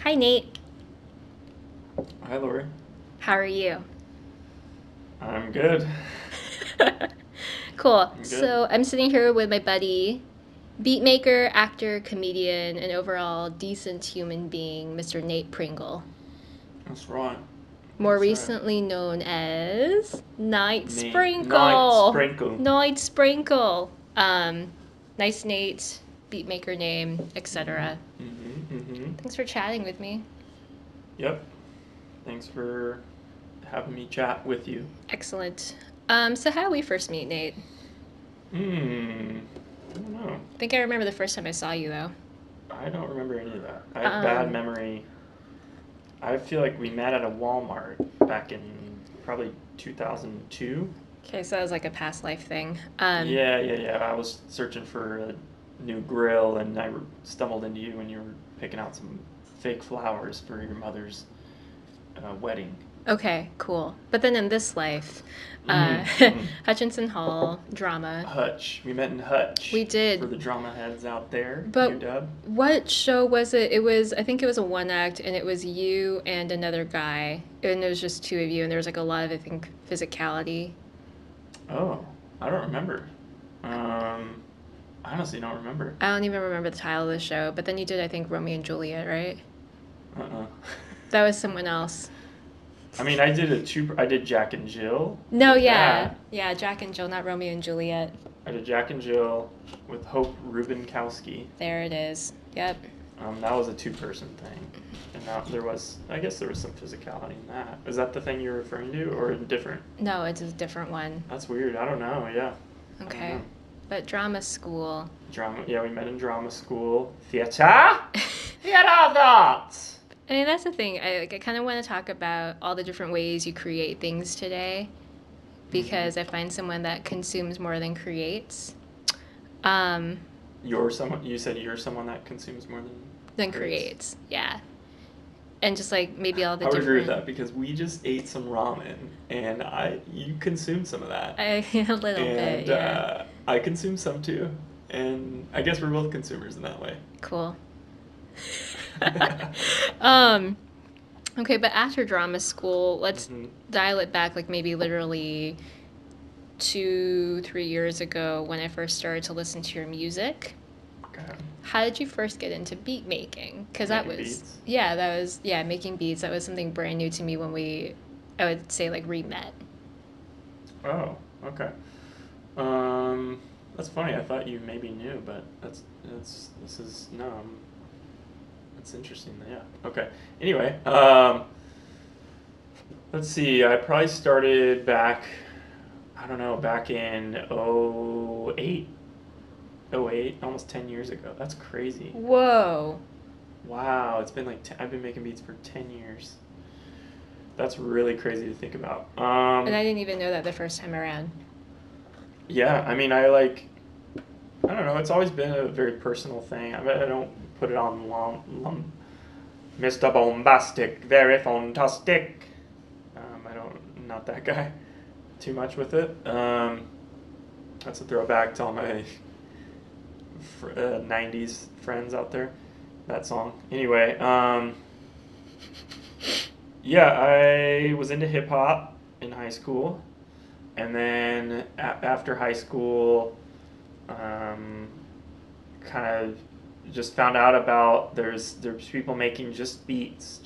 Hi, Nate. Hi, Lori. How are you? I'm good. Cool. I'm good. So, I'm sitting here with my buddy, beatmaker, actor, comedian, and overall decent human being, Mr. Nate Pringle. That's right. More That's right. recently known as Night Night Sprinkle. Sprinkle. Night Sprinkle. Nice Nate, beatmaker name, Mm-hmm. etc. Mm-hmm. Mm-hmm. Thanks for chatting with me. Yep. Thanks for having me chat with you. Excellent. So how did we first meet, Nate? I don't know. I think I remember the first time I saw you, though. I don't remember any of that. I have bad Um, memory. I feel like we met at a Walmart back in probably 2002. okay, so that was like a past life thing. Yeah. I was searching for a new grill and I stumbled into you when you were picking out some fake flowers for your mother's wedding. Okay, cool. But then in this life, uh, Mm-hmm. Hutchinson Hall drama. Hutch. We met in We Hutch for did, the drama heads out there, but UW. what show was it? It was, I think it was a one act, and it was you and another guy, and it was just two of you, and there was like a lot of, I think, physicality. Oh, I don't remember. Um, I honestly don't remember. I don't even remember the title of the show, but then you did, I think, Romeo and Juliet, right? Uh-uh. That was someone else. I mean, I did a two. I did Jack and Jill No, with yeah, that. yeah, Jack and Jill, not Romeo and Juliet. I did Jack and Jill with Hope Rubenkowski. There it is. Yep. That was a two-person thing, and that there was. I guess there was some physicality in that. Is that the thing you're referring to, or different? No, it's a different one. That's weird. I don't know. Yeah, I don't Okay. know. But drama school. Drama. Yeah, we met in drama school. Theater. Theater of the arts. I mean, that's the thing. I kind of want to talk about all the different ways you create things today Mm-hmm. because I find someone that consumes more than creates. Um, You're someone. You said you're someone that consumes more than than creates. creates. Yeah. And just like maybe all the I would agree with different. that because we just ate some ramen and you consumed some of that A little bit, and yeah. I consumed some too, and I guess we're both consumers in that way. Cool. um, okay, but after drama school, let's Hmm. dial it back like maybe literally 2, 3 years ago when I first started to listen to your music. Okay. How did you first get into beat making? Because Making beats. yeah, making beats. That was something brand new to me when I would say like re-met. Oh, okay. Um, that's funny. I thought you maybe knew, but this is no. That's interesting. Yeah. Okay. Anyway, let's see. I probably started back. I don't know. Back in '08, almost 10 years ago. That's crazy. Whoa. Wow. It's been like I've been making beats for 10 years. That's really crazy to think about. And I didn't even know that the first time around. Yeah. I mean, I like. I don't know. It's always been a very personal thing. I mean, I don't put it on Mr. Bombastic, very fantastic. I don't, not that guy too much with it. That's a throwback to all my 90s friends out there, that song. Anyway, yeah, I was into hip hop in high school. And then after high school, um, kind of just found out about there's people making just beats,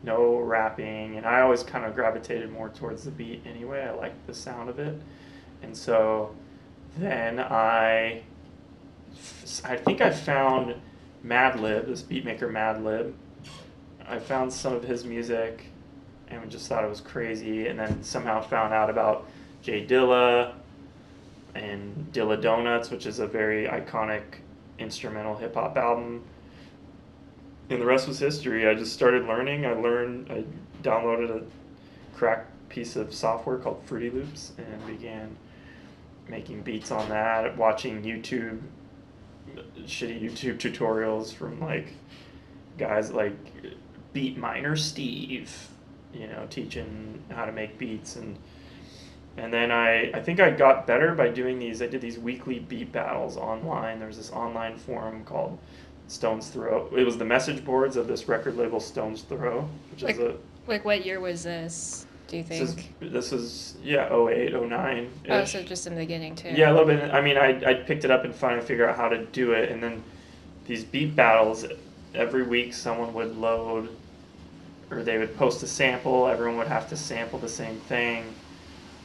no rapping, and I always kind of gravitated more towards the beat anyway. I liked the sound of it, and so then I think I found Madlib, this beatmaker Madlib. I found some of his music and just thought it was crazy, and then somehow found out about Jay Dilla and Dilla Donuts, which is a very iconic instrumental hip hop album. And the rest was history. I just started learning. I downloaded a crack piece of software called Fruity Loops and began making beats on that, watching shitty YouTube tutorials from like guys like Beat Miner Steve, teaching how to make beats and then I think I got better by doing these. I did these weekly beat battles online. There's this online forum called Stone's Throw. It was the message boards of this record label, Stone's Throw, which is Like, a like what year was this, do you think? this is yeah, 08, 09 Oh, so ish. just in the beginning too. Yeah, a little bit. I mean, I picked it up and finally figured out how to do it, and then these beat battles. Every week, someone would load, or they would post a sample. Everyone would have to sample the same thing,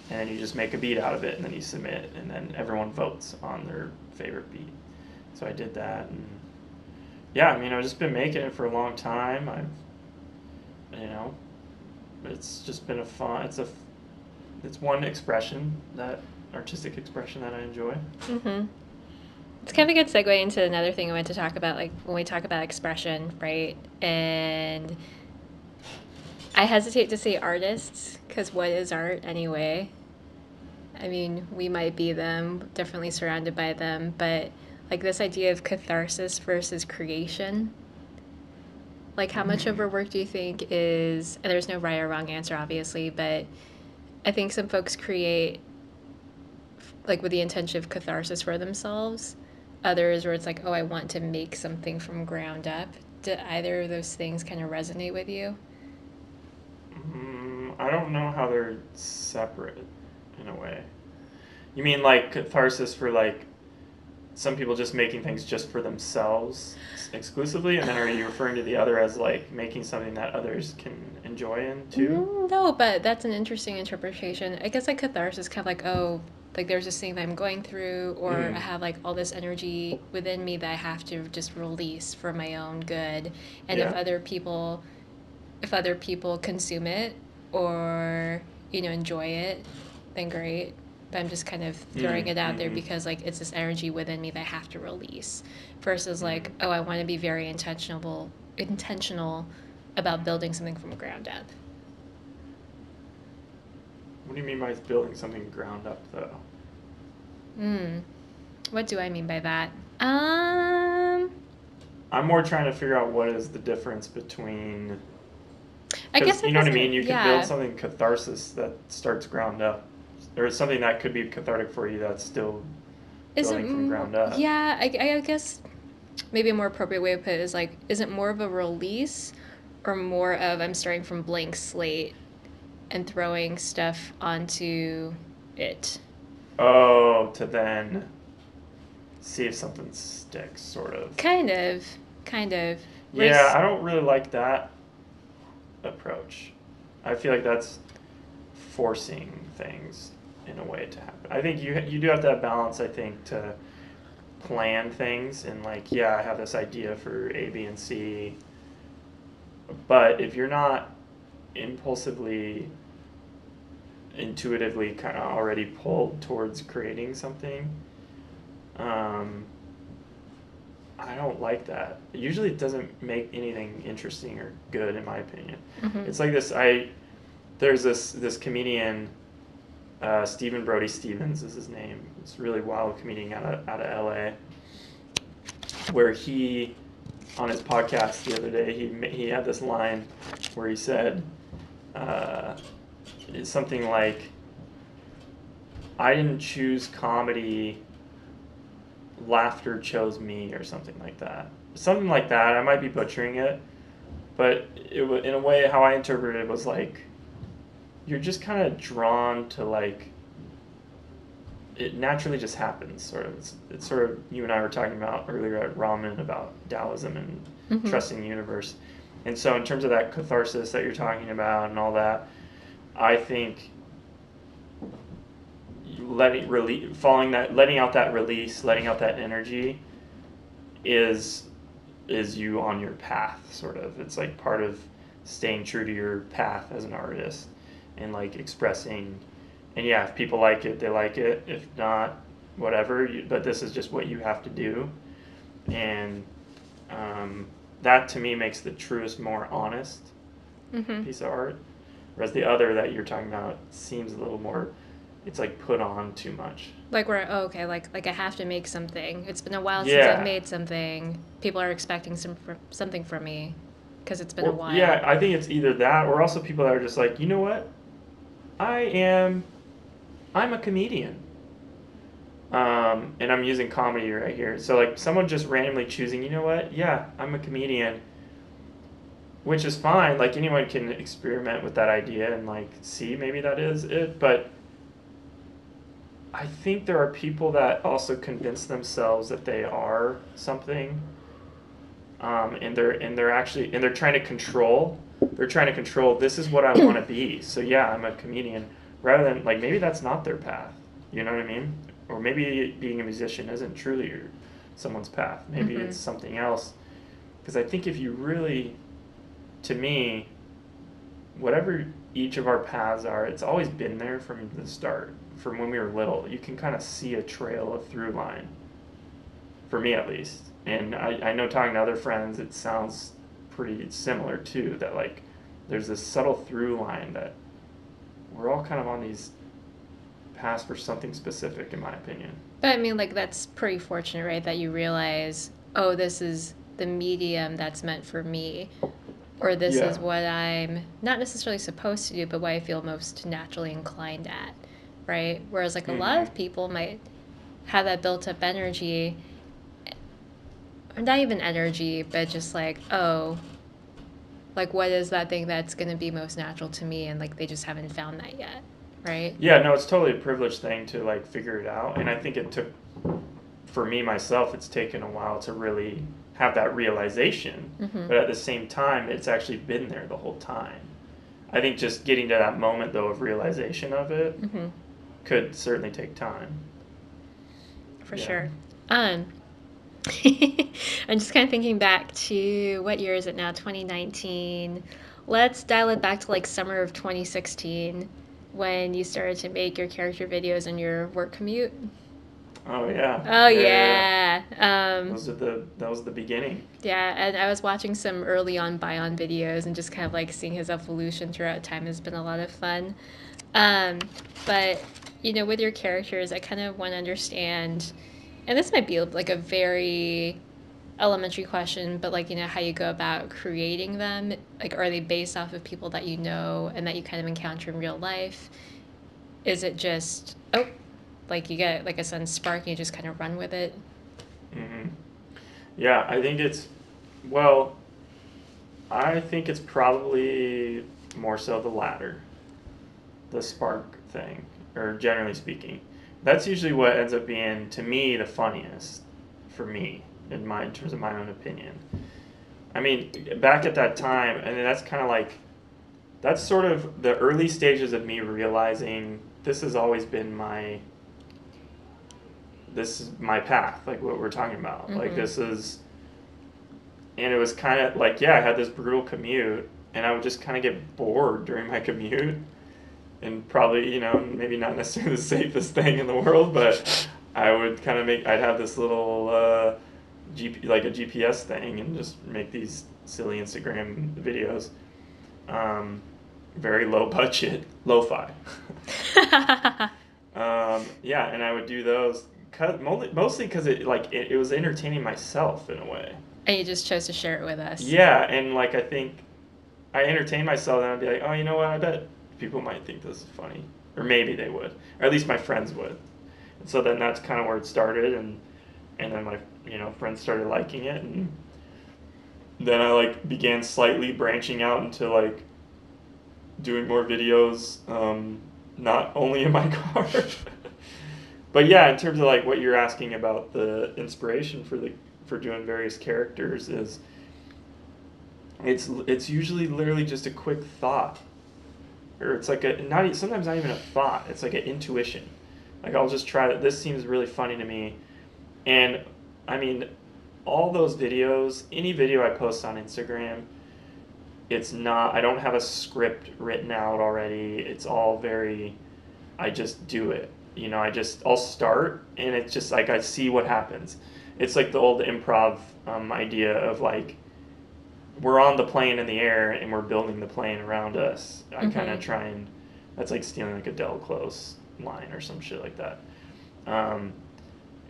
and then you just make a beat out of it, and then you submit, and then everyone votes on their favorite beat. So I did that, and yeah, I mean, I've just been making it for a long time. You know, it's just been a fun. It's one expression, that artistic expression that I enjoy. Mm-hmm. It's kind of a good segue into another thing I want to talk about, like when we talk about expression, right? And I hesitate to say artists because what is art anyway? I mean, we might be them, definitely surrounded by them, but like this idea of catharsis versus creation. Like, how much of Mm. our work do you think is, and there's no right or wrong answer, obviously, but I think some folks create like with the intention of catharsis for themselves. Others where it's like, oh, I want to make something from ground up. Do either of those things kind of resonate with you? I don't know how they're separate in a way. You mean like catharsis for like some people just making things just for themselves exclusively, and then are you referring to the other as like making something that others can enjoy in too? No, but that's an interesting interpretation. I guess like catharsis is kind of like, oh, like there's this thing that I'm going through, or I Mm. have like all this energy within me that I have to just release for my own good. And Yeah. if other people consume it or, enjoy it, then great. But I'm just kind of throwing Mm. it out there Mm-hmm. because like it's this energy within me that I have to release. Versus Mm. like, oh, I want to be very intentional about building something from ground up. What do you mean by building something ground up though? Hmm. What do I mean by that? Um, I'm more trying to figure out what is the difference between, I because guess you it know what I mean. doesn't. You could build Yeah. something catharsis that starts ground up, or something that could be cathartic for you that's still Is it? building from ground up. Yeah. I guess maybe a more appropriate way to put it is like, is it more of a release, or more of I'm starting from blank slate and throwing stuff onto it? Oh, to then see if something sticks, sort of. Kind of. Kind of. Yeah, Versus. I don't really like that approach. I feel like that's forcing things in a way to happen. I think you do have to have balance. I think to plan things and like, yeah, I have this idea for A, B, and C, but if you're not impulsively, intuitively kind of already pulled towards creating something, um, I don't like that. Usually, it doesn't make anything interesting or good, in my opinion. Mm-hmm. It's like this. There's this comedian, Stephen Brody Stevens is his name. It's a really wild comedian out of L.A. Where he, on his podcast the other day, he had this line where he said, uh, something like, "I didn't choose comedy, laughter chose me," or something like that. Something like that. I might be butchering it, but in a way, how I interpreted it was like, you're just kind of drawn to like, it naturally just happens. Sort of, it's sort of you and I were talking about earlier at ramen about Taoism and Mm-hmm. trusting the universe. And so, in terms of that catharsis that you're talking about and all that, I think letting out that release, letting out that energy, is you on your path. Sort of, it's like part of staying true to your path as an artist, and like expressing. And yeah, if people like it, they like it. If not, whatever. But this is just what you have to do, and that to me makes the truest, more honest Mm-hmm. piece of art. Whereas the other that you're talking about seems a little more, it's like put on too much. Like where, oh, okay, like I have to make something. It's been a while since I've Yeah. made something. People are expecting something from me because it's been a Or while. yeah, I think it's either that or also people that are just like, you know what? I am I'm a comedian. And I'm using comedy right here. So like someone just randomly choosing, you know what? Yeah, I'm a comedian, which is fine. Like anyone can experiment with that idea and like see maybe that is it. But I think there are people that also convince themselves that they are something, and they're actually and they're trying to control. They're trying to control. This is what I want to be. So yeah, I'm a comedian. Rather than like maybe that's not their path. You know what I mean? Or maybe being a musician isn't truly someone's path. Maybe Mm-hmm. it's something else. Because I think if you really, to me, whatever each of our paths are, it's always been there from the start. From when we were little, you can kind of see a trail, a through line. For me, at least. And I know talking to other friends, it sounds pretty similar too. That like, there's this subtle through line that we're all kind of on these paths for something specific, in my opinion. But I mean, like, that's pretty fortunate, right? That you realize, oh, this is the medium that's meant for me, or this Yeah. is what I'm not necessarily supposed to do, but what I feel most naturally inclined at, right? Whereas, like, a lot Mm-hmm. of people might have that built up energy, or not even energy, but just like, oh, like, what is that thing that's going to be most natural to me? And, like, they just haven't found that yet, right? Yeah, no, it's totally a privileged thing to like figure it out, and I think it took for me myself. It's taken a while to really have that realization, Mm-hmm. but at the same time, it's actually been there the whole time. I think just getting to that moment though of realization of it Mm-hmm. could certainly take time. For Yeah. sure. Um, I'm just kind of thinking back to what year is it now? 2019. Let's dial it back to like summer of 2016 when you started to make your character videos on your work commute. Oh yeah. Oh Yeah, yeah, yeah. yeah. That was the beginning. Yeah, and I was watching some early on Bion videos and just kind of like seeing his evolution throughout time has been a lot of fun. Um, but with your characters, I kind of want to understand, and this might be like a very elementary question, but like how you go about creating them. Like, are they based off of people that you know and that you kind of encounter in real life? Is it just like you get like a sudden spark and you just kind of run with it? Hmm. Yeah, I think it's well, I think it's probably more so the latter, the spark thing, or generally speaking. That's usually what ends up being to me the funniest for me in terms of my own opinion. I mean, back at that time, and that's kind of like that's sort of the early stages of me realizing this has always been this is my path, like what we're talking about. Like Mm-hmm. this is, and it was kind of like yeah, I had this brutal commute, and I would just kind of get bored during my commute, and probably maybe not necessarily the safest thing in the world, but I would kind of I'd have this little like a GPS thing and just make these silly Instagram videos. Um, Very low budget, lo-fi. Yeah, and I would do those mostly because it was entertaining myself in a way. And you just chose to share it with us. Yeah, and like I think I entertain myself, and I'd be like, oh, you know what? I bet people might think this is funny, or maybe they would, or at least my friends would. And so then that's kind of where it started, and then my friends started liking it, and then I like began slightly branching out into like doing more videos, not only in my car. But yeah, in terms of like what you're asking about the inspiration for doing various characters is it's usually literally just a quick thought, or it's like a not sometimes not even a thought. It's like an intuition. Like I'll just try that. This seems really funny to me, and I mean, all those videos, any video I post on Instagram, it's not. I don't have a script written out already. It's all very. I just do it. I'll start, and it's just like I see what happens. It's like the old improv idea of like we're on the plane in the air and we're building the plane around us. I kind Mm-hmm. of try and that's like stealing like a Del Close line or some shit like that. Um,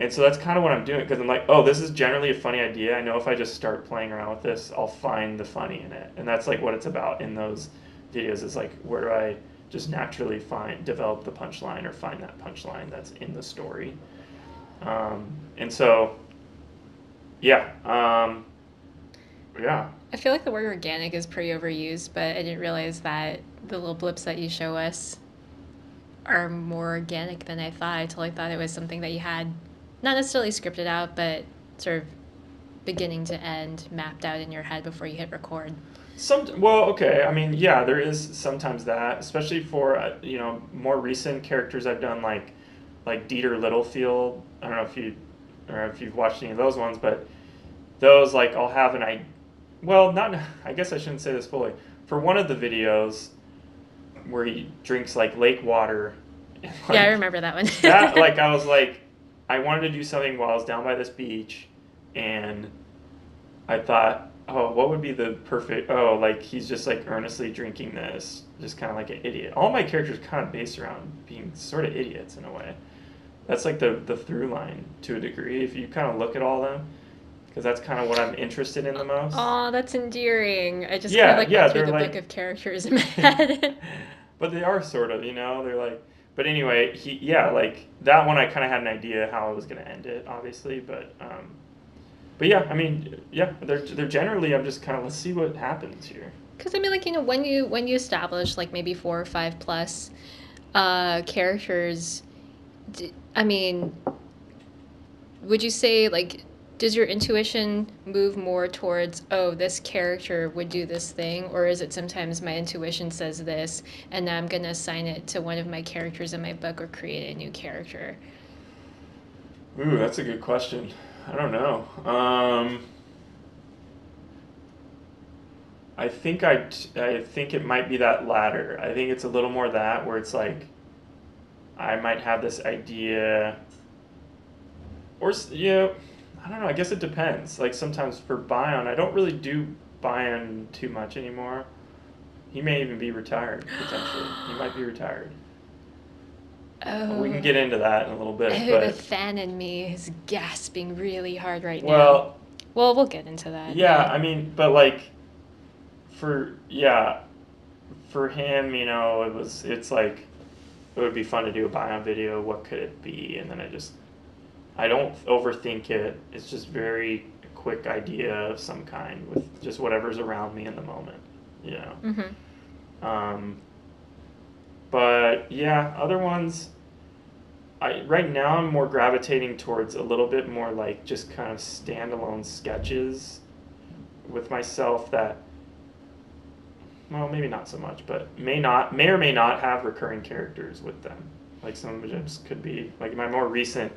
and so that's kind of what I'm doing because I'm like, oh, this is generally a funny idea. I know if I just start playing around with this, I'll find the funny in it, and that's like what it's about in those videos. Is like where do I just naturally develop the punchline or find that punchline that's in the story. And so, yeah, yeah. I feel like the word organic is pretty overused, but I didn't realize that the little blips that you show us are more organic than I thought. I totally thought it was something that you had not necessarily scripted out, but sort of beginning to end mapped out in your head before you hit record. Well, okay. I mean, yeah, there is sometimes that, especially for more recent characters I've done, like Dieter Littlefield. I don't know if you've watched any of those ones, but those like I'll have an I, well, not I guess I shouldn't say this fully. For one of the videos where he drinks like lake water, and Yeah, I like remember that one. that, like I was like, I wanted to do something while I was down by this beach, and I thought, oh, what would be the perfect? Oh, like he's just like earnestly drinking this, just kind of like an idiot. All my characters kind of based around being sort of idiots in a way. That's like the through line to a degree if you kind of look at all of them, because that's kind of what I'm interested in the most. Oh, that's endearing. I just kind of Yeah, like went yeah, through they're the book like, of characters in my head. but they are sort of, they're like. But anyway, yeah, like that one, I kind of had an idea how I was gonna end it, obviously, but yeah, I mean, yeah, they're generally. I'm just kind of, let's see what happens here. Because I mean, like when you establish like maybe 4 or 5 plus characters, I mean, would you say like does your intuition move more towards, oh, this character would do this thing, or is it sometimes my intuition says this and now I'm going to assign it to one of my characters in my book or create a new character? Ooh, that's a good question. I don't know. I think it might be that latter. I think it's a little more that where it's like I might have this idea, or I don't know. I guess it depends. Like sometimes for Bion, I don't really do Bion too much anymore. He may even be retired potentially. He might be retired. We can Oh, get into that in a little bit, oh, the but fan in me is gasping really hard right now. well, Well, we'll get into that, yeah. yeah. I mean, but like for him, it's like it would be fun to do a Bion video. What could it be? And then I don't overthink it. It's just very quick idea of some kind with just whatever's around me in the moment, you know. Mm-hmm. Um, but yeah, other ones. Right now I'm more gravitating towards a little bit more like just kind of standalone sketches with myself that, well, maybe not so much, but may or may not have recurring characters with them. Like some of them just could be like my more recent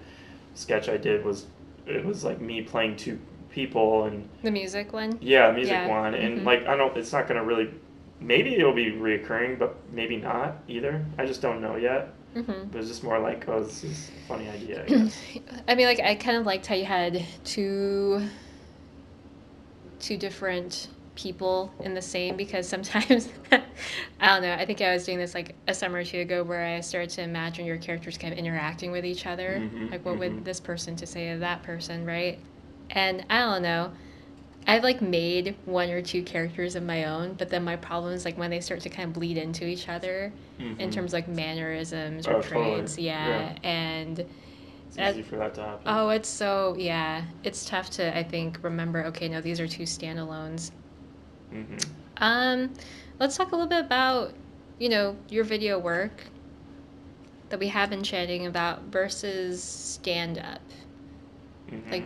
sketch I did was it was like me playing two people and The music one? yeah, music Yeah. one and Mm-hmm. like I don't it's not gonna really maybe it'll be reoccurring but maybe not either. I just don't know yet. Mm-hmm. But it's just more like oh this is a funny idea I guess. I mean, like I kind of liked how you had two different people in the same, because sometimes I don't know. I think I was doing this like a summer or two ago where I started to imagine your characters kind of interacting with each other. Mm-hmm. Like, what Mm-hmm. would this person to say to that person, right? And I don't know. I've like made 1 or 2 characters of my own, but then my problem is like when they start to kind of bleed into each other in Mm-hmm. terms of like mannerisms or Oh totally. traits, Yeah. yeah, and It's that, easy for that to happen. oh, it's so, yeah, it's tough to I think remember. Okay, no, these are two standalones. Mm-hmm. Um, let's talk a little bit about your video work that we have been chatting about versus stand up. Mm-hmm. Like,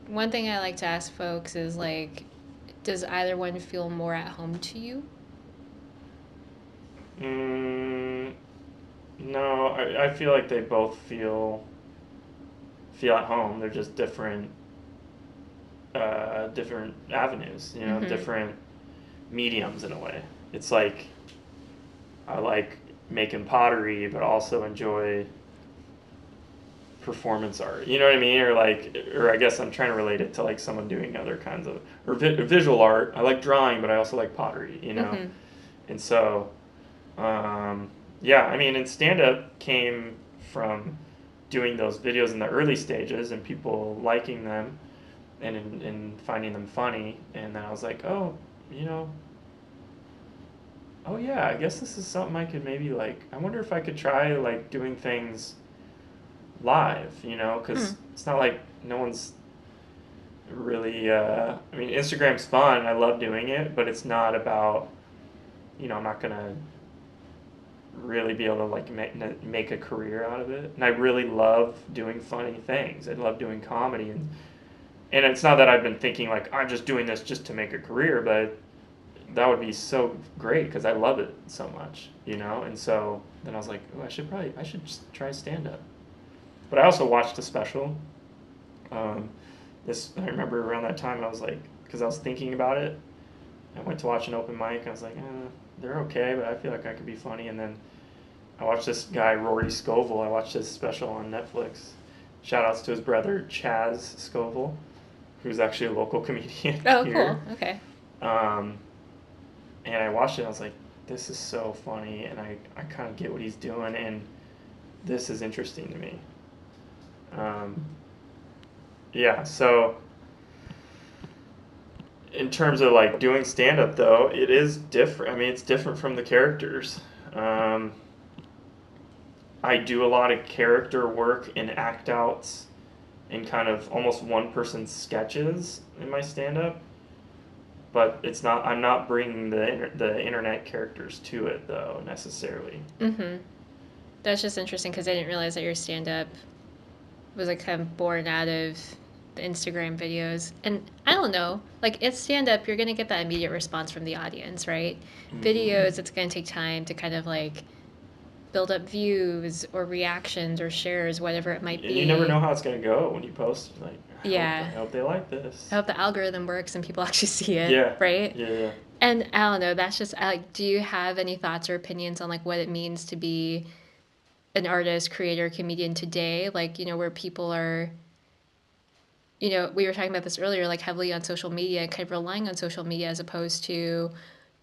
one thing I like to ask folks is like, does either one feel more at home to you? Mm, no, I feel like they both feel at home. They're just different avenues, Mm-hmm. different mediums in a way. It's like I like making pottery, but also enjoy performance art. You know what I mean? Or I guess I'm trying to relate it to like someone doing other kinds of or visual art. I like drawing, but I also like pottery. Mm-hmm. And so yeah, I mean, and stand up came from doing those videos in the early stages and people liking them and finding them funny. And then I was like, you know, oh yeah, I guess this is something I could maybe like. I wonder if I could try like doing things live, you know, Hmm. because it's not like no one's really. I mean, Instagram's fun. I love doing it, but it's not about. You know, I'm not gonna really be able to like make a career out of it. And I really love doing funny things. I love doing comedy, and it's not that I've been thinking like I'm just doing this just to make a career, but that would be so great because I love it so much, you know. And so then I was like, oh, I should just try stand up. But I also watched a special. Um, I remember around that time I was like, because I was thinking about it. I went to watch an open mic. I was like, they're okay, but I feel like I could be funny. And then I watched this guy Rory Scovel. I watched his special on Netflix. Shout outs to his brother Chaz Scovel, who's actually a local comedian Oh, cool. here. Okay. Um, and I watched it. And I was like, this is so funny, and I kind of get what he's doing, and this is interesting to me. Um, yeah. So in terms of like doing stand up though, it is different. I mean, it's different from the characters. Um, I do a lot of character work and act outs in kind of almost one person sketches in my stand up, but it's not. I'm not bringing the internet characters to it though necessarily. Mm-hmm. That's just interesting because I didn't realize that your stand up was like kind of born out of the Instagram videos. And I don't know, like it's stand up, you're gonna get that immediate response from the audience, right? Mm-hmm. Videos, it's gonna take time to kind of like build up views or reactions or shares, whatever it might And you never be. know how it's gonna go when you post. Like, Yeah. I hope they like this. I hope the algorithm works and people actually see it, Yeah, right? yeah, yeah. And I don't know, that's just like, do you have any thoughts or opinions on like what it means to be an artist, creator, comedian today? Like, where people are, we were talking about this earlier, like heavily on social media, kind of relying on social media as opposed to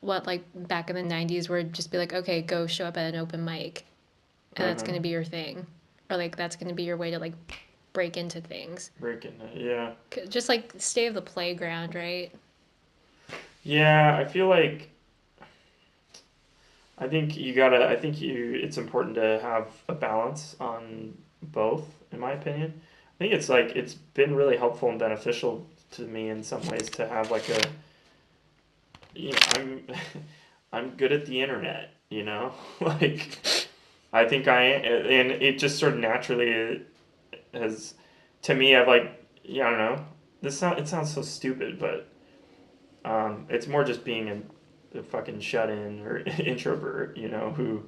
what like back in the 90s where it'd just be like, okay, go show up at an open mic and that's Uh-huh. going to be your thing. Or like that's going to be your way to like break into things. Breaking it. Yeah. Just like stay of the playground, right? Yeah, I feel like I think you gotta. I think It's important to have a balance on both, in my opinion. I think it's like it's been really helpful and beneficial to me in some ways to have like a. You know, I'm, I'm good at the internet. You know, like I think and it just sort of naturally has. To me, I've like, yeah, I don't know. It sounds so stupid, but it's more just being a fucking shut in or introvert, you know, who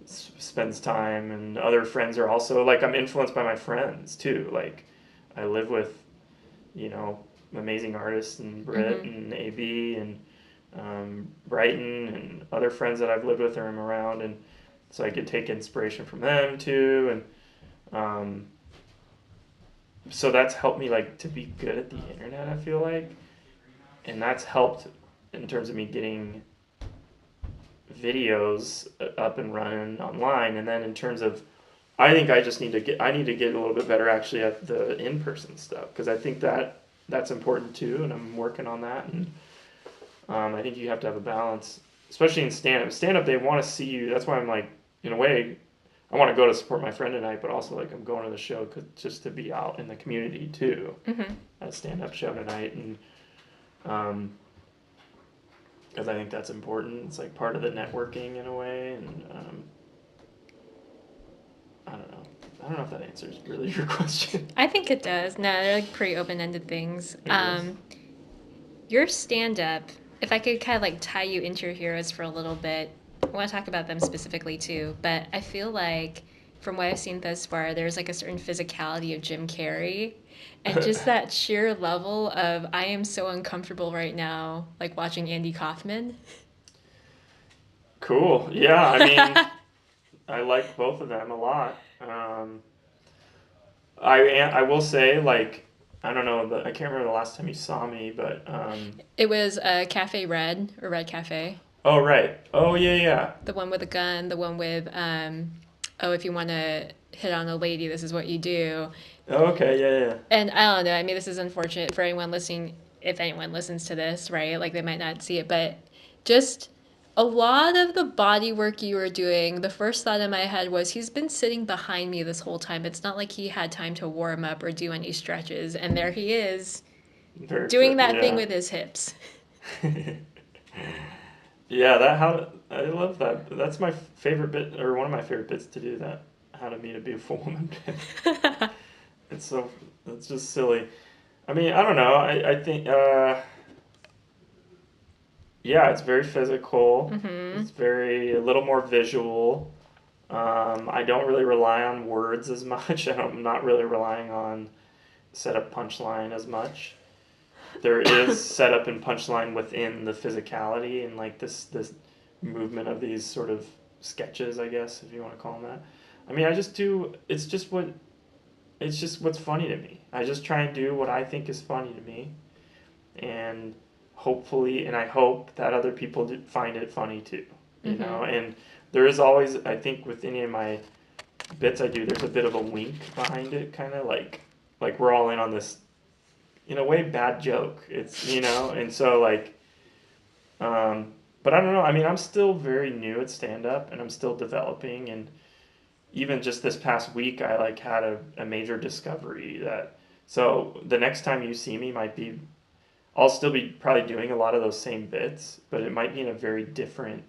spends time, and other friends are also like I'm influenced by my friends too. Like I live with, you know, amazing artists and Britt Mm-hmm. and AB and Brighton and other friends that I've lived with or am around, and so I could take inspiration from them too, and so that's helped me like to be good at the internet. I feel like, and that's helped in terms of me getting videos up and running online. And then in terms of, I think I need to get a little bit better actually at the in person stuff because I think that's important too, and I'm working on that. And I think you have to have a balance, especially in stand up. Stand up, they want to see you. That's why I'm like, in a way, I want to go to support my friend tonight, but also like I'm going to the show just to be out in the community too, Mm-hmm. at a stand up show tonight, and um, because I think that's important. It's like part of the networking in a way, and I don't know. I don't know if that answers really your question. I think it does. No, they're like pretty open ended things. It is. Your stand up, if I could kind of like tie you into your heroes for a little bit, I want to talk about them specifically too, but I feel like from what I've seen thus far, there's like a certain physicality of Jim Carrey and just that sheer level of I am so uncomfortable right now, like watching Andy Kaufman. Cool. Yeah, I mean, I like both of them a lot. I will say like I don't know I can't remember the last time you saw me, but It was Cafe Red or Red Cafe. oh right. Oh yeah, yeah. The one with the gun, the one with, oh, if you want to hit on a lady, this is what you do. Oh, okay, yeah, yeah. And I don't know. I mean, this is unfortunate for anyone listening. If anyone listens to this, right? Like they might not see it, but just a lot of the body work you were doing, the first thought in my head was he's been sitting behind me this whole time. It's not like he had time to warm up or do any stretches. And there he is Very doing fit. that thing Yeah. with his hips. Yeah, that how I love that. That's my favorite bit, or one of my favorite bits to do. That how to meet a beautiful woman. It's so it's just silly. I mean, I don't know. I think yeah, it's very physical. Mm-hmm. It's very a little more visual. I don't really rely on words as much. I'm not really relying on setup punchline as much. There is setup and punchline within the physicality and like this movement of these sort of sketches, I guess, if you want to call them that. I mean, I just do. It's just what's funny to me. I just try and do what I think is funny to me, and hopefully, and I hope that other people find it funny too. You Mm-hmm. know, and there is always, I think, with any of my bits I do, there's a bit of a wink behind it, kind of like we're all in on this, in a way, bad joke. It's and so like, but I don't know. I mean, I'm still very new at stand up, and I'm still developing, and even just this past week, I like had a major discovery that. So the next time you see me might be, I'll still be probably doing a lot of those same bits, but it might be in a very different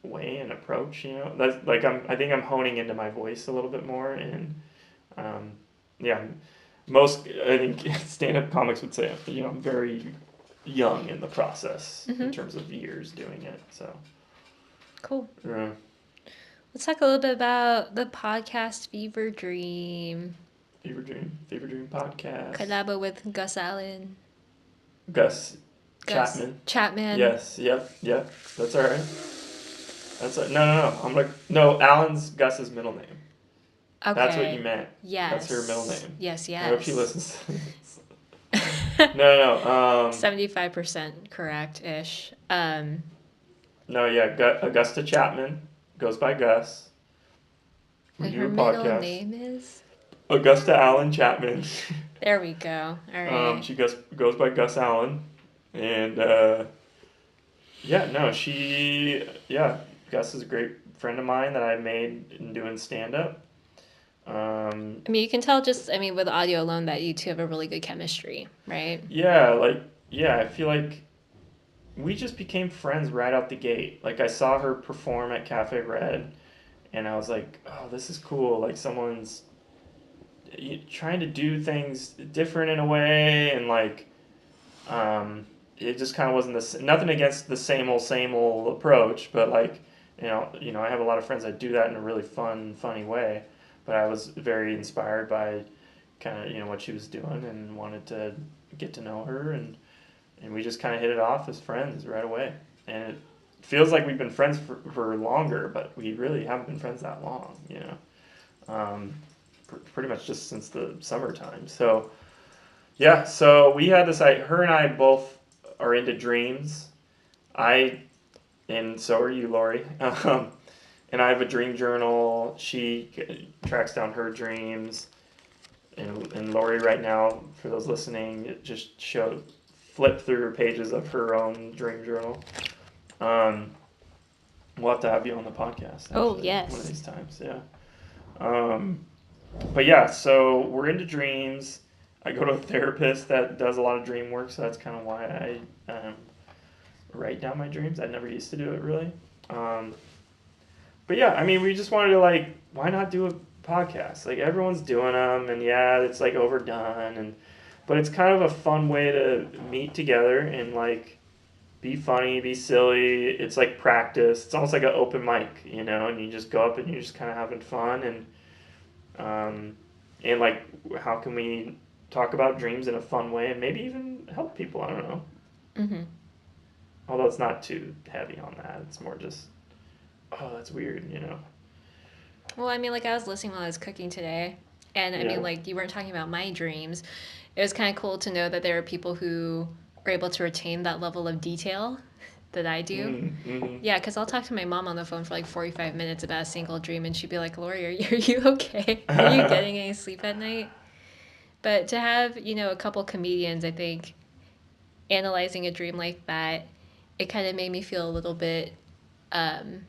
way and approach. That's like I think I'm honing into my voice a little bit more, and um, yeah, most I think stand-up comics would say I'm very young in the process in Mm-hmm. terms of years doing it. So Cool. yeah. Let's talk a little bit about the podcast Fever Dream. Fever Dream podcast. Collabo with Gus Allen. Gus Gus Chapman. Chapman. Yes, yep. That's all right. No. No. Alan's Gus's middle name. That's what you Okay. meant. That's her middle Yes. name. Yes, I hope she yes. listens to this. No. 75% correct ish. No. Yeah. Augusta Chapman goes by Gus. We And do her a middle podcast. name is? Augusta Allen Chapman. There we go. All right. She goes by Gus Allen, and yeah, no, Gus is a great friend of mine that I made in doing stand up. I mean, you can tell just, I mean, with audio alone that you two have a really good chemistry, right? Yeah, I feel like we just became friends right out the gate. Like I saw her perform at Cafe Red, and I was like, oh, this is cool. Like someone's trying to do things different in a way, and like it just kind of wasn't nothing against the same old approach, but like I have a lot of friends that do that in a really funny way, but I was very inspired by kind of what she was doing and wanted to get to know her, and we just kind of hit it off as friends right away, and it feels like we've been friends for longer, but we really haven't been friends that long. um, pretty much just since the summertime. So yeah, so we had this. Her and I both are into dreams. I and so are you, Lori. And I have a dream journal. She tracks down her dreams, and Lori right now, for those listening, it just flip through pages of her own dream journal. Um, we'll have to have you on the podcast Oh, actually one of yes. these times. Yeah. Um, but yeah, so we're into dreams. I go to a therapist that does a lot of dream work, so that's kind of why I write down my dreams. I never used to do it really. Um, but yeah, I mean, we just wanted to like, why not do a podcast? Like everyone's doing them, and yeah, it's like overdone, but it's kind of a fun way to meet together and like be funny, be silly. It's like practice. It's almost like an open mic, and you just go up and you're just kind of having fun um, and like how can we talk about dreams in a fun way and maybe even help people? I don't know. Mm-hmm. Although it's not too heavy on that. It's more just, oh, that's weird. Well, I mean, like I was listening while I was cooking today, and I mean, Yeah. like you weren't talking about my dreams. It was kind of cool to know that there are people who are able to retain that level of detail that I do. Mm-hmm. Yeah, because I'll talk to my mom on the phone for like 45 minutes about a single dream, and she'd be like, Lori, are you okay? Are you getting any sleep at night? But to have, a couple comedians, I think, analyzing a dream like that, it kind of made me feel a little bit um,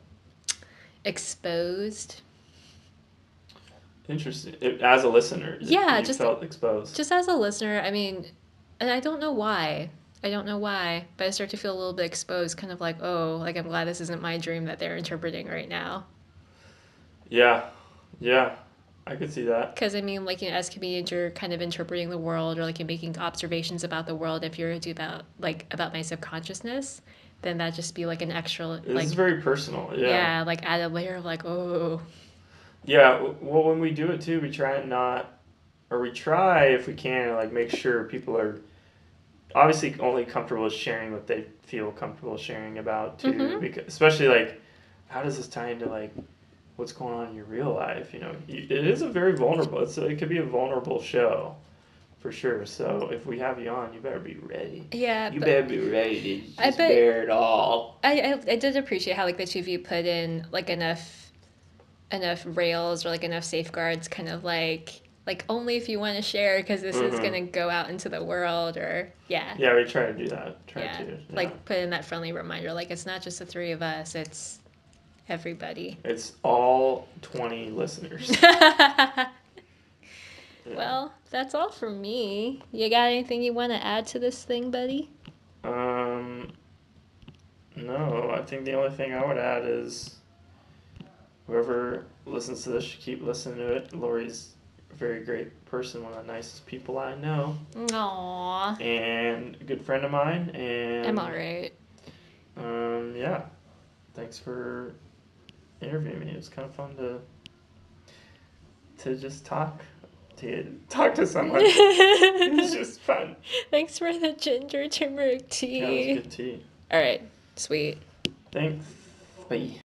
exposed. Interesting. As a listener, Yeah, you felt exposed. just as a listener, I mean, and I don't know why. I don't know why, but I start to feel a little bit exposed, kind of like, oh, like I'm glad this isn't my dream that they're interpreting right now. Yeah, yeah, I could see that. Because I mean, like, as comedians, you're kind of interpreting the world, or like you're making observations about the world. If you're to do about my subconsciousness, then that just be like an extra, This like, is very personal. Yeah, yeah, like add a layer of like, oh, yeah. Well, when we do it too, we try and not, or we try if we can, like make sure people are obviously only comfortable sharing what they feel comfortable sharing about too. mm-hmm, Because especially like, how does this tie into like what's going on in your real life? It is a very vulnerable. It could be a vulnerable show. For sure. So if we have you on, you better be ready. yeah, You but better be ready to I just bet bear it all. I did appreciate how like the two of you put in like enough rails or like enough safeguards, kind of like only if you want to share because this is Mm-hmm. gonna go out into the world, or yeah. Yeah, we try to do that. Try Yeah, to. Yeah. like put in that friendly reminder, like it's not just the three of us, it's everybody. It's all 20 listeners. Yeah. Well, that's all from me. You got anything you want to add to this thing, buddy? Um. No, I think the only thing I would add is whoever listens to this should keep listening to it. Lori's a very great person, one of the nicest people I know, Aww. and a good friend of mine. I'm And alright. yeah, thanks for interviewing me. It was kind of fun to just talk to someone. It was just fun. Thanks for the ginger turmeric Yeah, it was tea. good tea. Alright, sweet. Thanks. Bye.